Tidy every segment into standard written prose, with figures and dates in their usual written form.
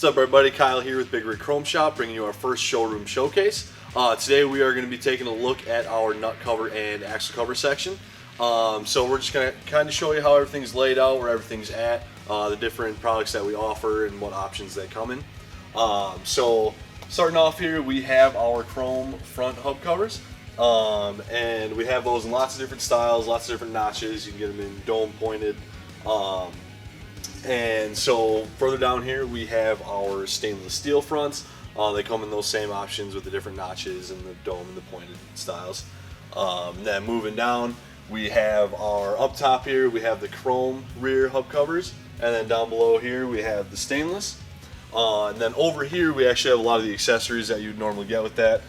What's up everybody, Kyle here with Big Rig Chrome Shop, bringing you our first showroom showcase. Today we are going to be taking a look at our nut cover and axle cover section. So we're just going to kind of show you how everything's laid out, where everything's at, the different products that we offer and what options they come in. So starting off here, we have our chrome front hub covers. And we have those in lots of different styles, lots of different notches. You can get them in dome pointed. And so further down here we have our stainless steel fronts. They come in those same options with the different notches and the dome and the pointed styles. Then moving down, we have our up top here, we have the chrome rear hub covers, and then down below here we have the stainless. And then over here we actually have a lot of the accessories that you'd normally get with that,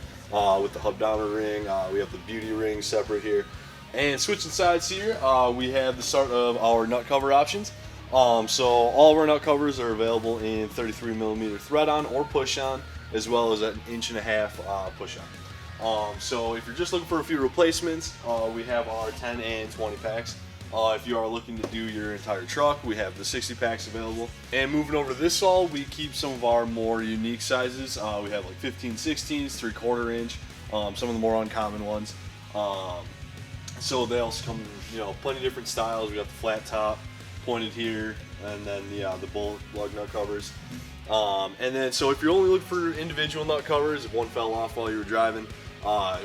with the hub downer ring. We have the beauty ring separate here. And switching sides here, we have the start of our nut cover options. So all of our nut covers are available in 33mm thread-on or push-on, as well as an 1.5" push-on. So if you're just looking for a few replacements, we have our 10 and 20 packs. If you are looking to do your entire truck, we have the 60 packs available. And moving over to this haul, we keep some of our more unique sizes. We have like 15/16s, 3/4 inch, some of the more uncommon ones. So they also come in, plenty of different styles. We got the flat top, pointed here, and then the bullet lug nut covers. And then so if you're only looking for individual nut covers, if one fell off while you were driving,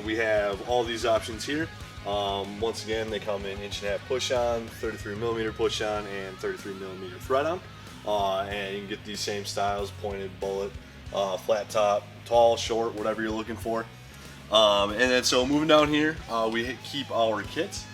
we have all these options here. Once again, they come in 1.5" push-on, 33mm push-on, and 33mm thread-on. And you can get these same styles: pointed, bullet, flat top, tall, short, whatever you're looking for. And then so moving down here, we keep our kits.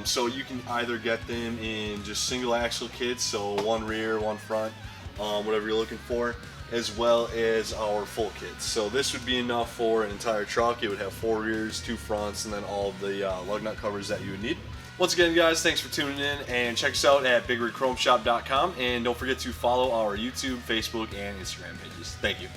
So you can either get them in just single axle kits, so one rear, one front, whatever you're looking for, as well as our full kits. So this would be enough for an entire truck. It would have 4 rears, 2 fronts, and then all of the lug nut covers that you would need. Once again, guys, thanks for tuning in, and check us out at bigrigchromeshop.com, and don't forget to follow our YouTube, Facebook, and Instagram pages. Thank you.